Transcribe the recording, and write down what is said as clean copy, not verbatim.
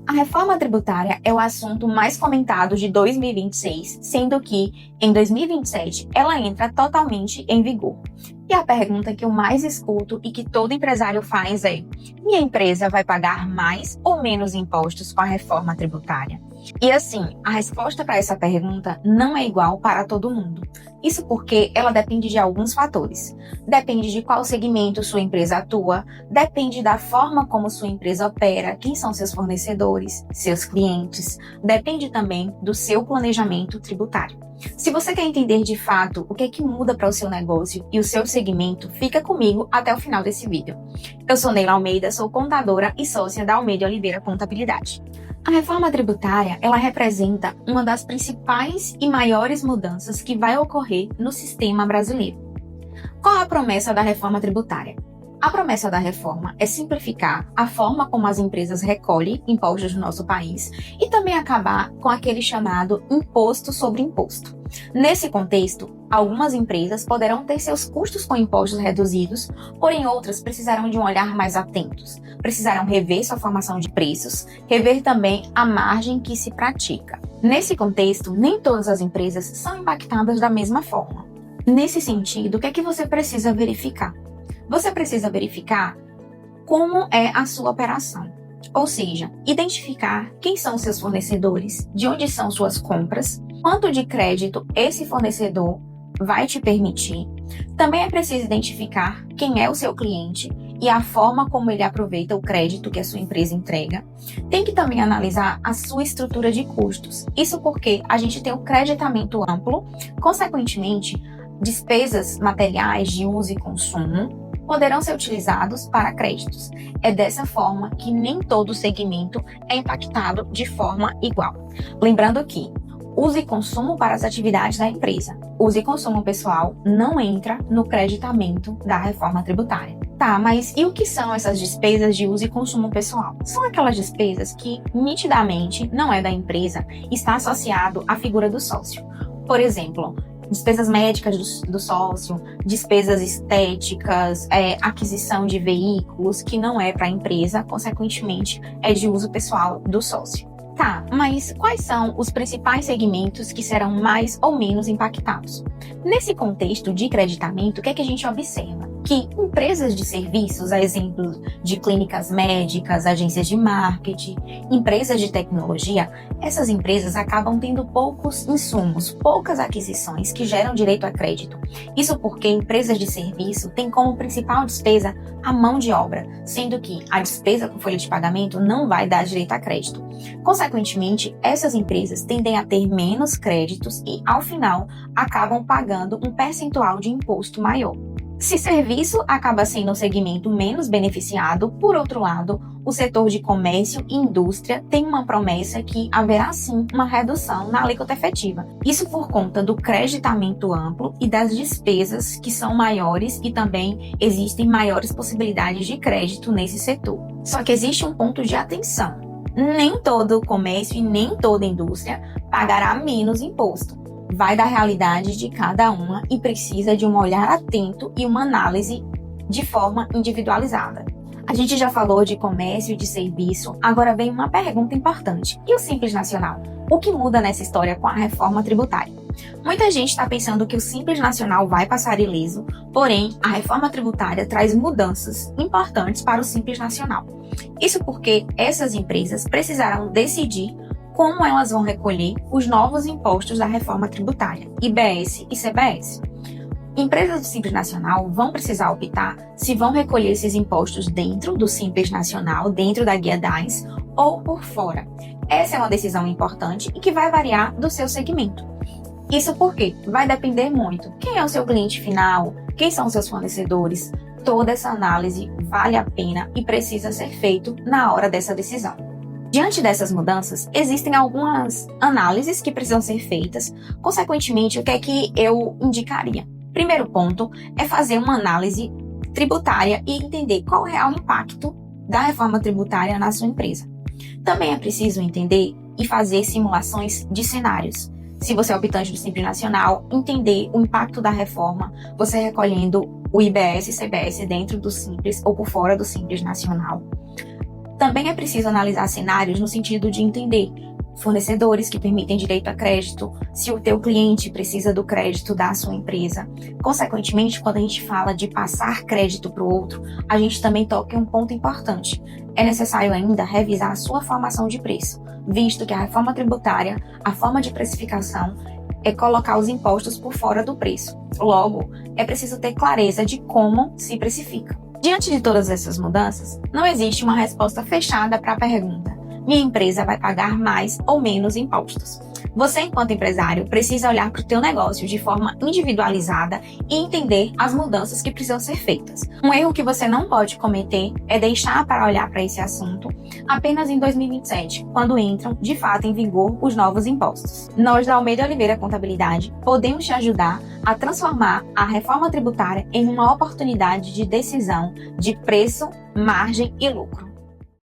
A reforma tributária é o assunto mais comentado de 2026, sendo que, em 2027, ela entra totalmente em vigor. E a pergunta que eu mais escuto e que todo empresário faz é: minha empresa vai pagar mais ou menos impostos com a reforma tributária? E assim, a resposta para essa pergunta não é igual para todo mundo. Isso porque ela depende de alguns fatores. Depende de qual segmento sua empresa atua, depende da forma como sua empresa opera, quem são seus fornecedores, seus clientes, depende também do seu planejamento tributário. Se você quer entender de fato o que é que muda para o seu negócio e o seu segmento, fica comigo até o final desse vídeo. Eu sou Neila Almeida, sou contadora e sócia da Almeida Oliveira Contabilidade. A reforma tributária, ela representa uma das principais e maiores mudanças que vai ocorrer no sistema brasileiro. Qual a promessa da reforma tributária? A promessa da reforma é simplificar a forma como as empresas recolhem impostos no nosso país e também acabar com aquele chamado imposto sobre imposto. Nesse contexto, algumas empresas poderão ter seus custos com impostos reduzidos, porém outras precisarão de um olhar mais atentos. Precisarão rever sua formação de preços, rever também a margem que se pratica. Nesse contexto, nem todas as empresas são impactadas da mesma forma. Nesse sentido, o que é que você precisa verificar? Você precisa verificar como é a sua operação, ou seja, identificar quem são seus fornecedores, de onde são suas compras, quanto de crédito esse fornecedor vai te permitir. Também é preciso identificar quem é o seu cliente e a forma como ele aproveita o crédito que a sua empresa entrega. Tem que também analisar a sua estrutura de custos. Isso porque a gente tem o creditamento amplo, consequentemente, despesas materiais de uso e consumo poderão ser utilizados para créditos. É dessa forma que nem todo segmento é impactado de forma igual. Lembrando que uso e consumo para as atividades da empresa. Uso e consumo pessoal não entra no creditamento da reforma tributária. Tá, mas e o que são essas despesas de uso e consumo pessoal? São aquelas despesas que nitidamente não é da empresa, está associado à figura do sócio. Por exemplo, despesas médicas do sócio, despesas estéticas, aquisição de veículos, que não é para a empresa, consequentemente é de uso pessoal do sócio. Tá, mas quais são os principais segmentos que serão mais ou menos impactados? Nesse contexto de creditamento, o que é que a gente observa? Que empresas de serviços, a exemplo de clínicas médicas, agências de marketing, empresas de tecnologia, essas empresas acabam tendo poucos insumos, poucas aquisições que geram direito a crédito. Isso porque empresas de serviço têm como principal despesa a mão de obra, sendo que a despesa com folha de pagamento não vai dar direito a crédito. Consequentemente, essas empresas tendem a ter menos créditos e, ao final, acabam pagando um percentual de imposto maior. Se serviço acaba sendo um segmento menos beneficiado, por outro lado, o setor de comércio e indústria tem uma promessa que haverá sim uma redução na alíquota efetiva. Isso por conta do creditamento amplo e das despesas que são maiores e também existem maiores possibilidades de crédito nesse setor. Só que existe um ponto de atenção. Nem todo o comércio e nem toda a indústria pagará menos imposto. Vai da realidade de cada uma e precisa de um olhar atento e uma análise de forma individualizada. A gente já falou de comércio e de serviço, agora vem uma pergunta importante. E o Simples Nacional? O que muda nessa história com a reforma tributária? Muita gente está pensando que o Simples Nacional vai passar ileso, porém, a reforma tributária traz mudanças importantes para o Simples Nacional. Isso porque essas empresas precisarão decidir como elas vão recolher os novos impostos da reforma tributária, IBS e CBS. Empresas do Simples Nacional vão precisar optar se vão recolher esses impostos dentro do Simples Nacional, dentro da Guia DAS, ou por fora. Essa é uma decisão importante e que vai variar do seu segmento. Isso porque vai depender muito quem é o seu cliente final, quem são os seus fornecedores. Toda essa análise vale a pena e precisa ser feito na hora dessa decisão. Diante dessas mudanças, existem algumas análises que precisam ser feitas. Consequentemente, o que é que eu indicaria? Primeiro ponto é fazer uma análise tributária e entender qual é o real impacto da reforma tributária na sua empresa. Também é preciso entender e fazer simulações de cenários. Se você é optante do Simples Nacional, entender o impacto da reforma, você recolhendo o IBS e CBS dentro do Simples ou por fora do Simples Nacional. Também é preciso analisar cenários no sentido de entender fornecedores que permitem direito a crédito, se o teu cliente precisa do crédito da sua empresa. Consequentemente, quando a gente fala de passar crédito para o outro, a gente também toca em um ponto importante. É necessário ainda revisar a sua formação de preço, visto que a reforma tributária, a forma de precificação, é colocar os impostos por fora do preço. Logo, é preciso ter clareza de como se precifica. Diante de todas essas mudanças, não existe uma resposta fechada para a pergunta: minha empresa vai pagar mais ou menos impostos? Você, enquanto empresário, precisa olhar para o teu negócio de forma individualizada e entender as mudanças que precisam ser feitas. Um erro que você não pode cometer é deixar para olhar para esse assunto apenas em 2027, quando entram, de fato, em vigor os novos impostos. Nós, da Almeida Oliveira Contabilidade, podemos te ajudar a transformar a reforma tributária em uma oportunidade de decisão de preço, margem e lucro.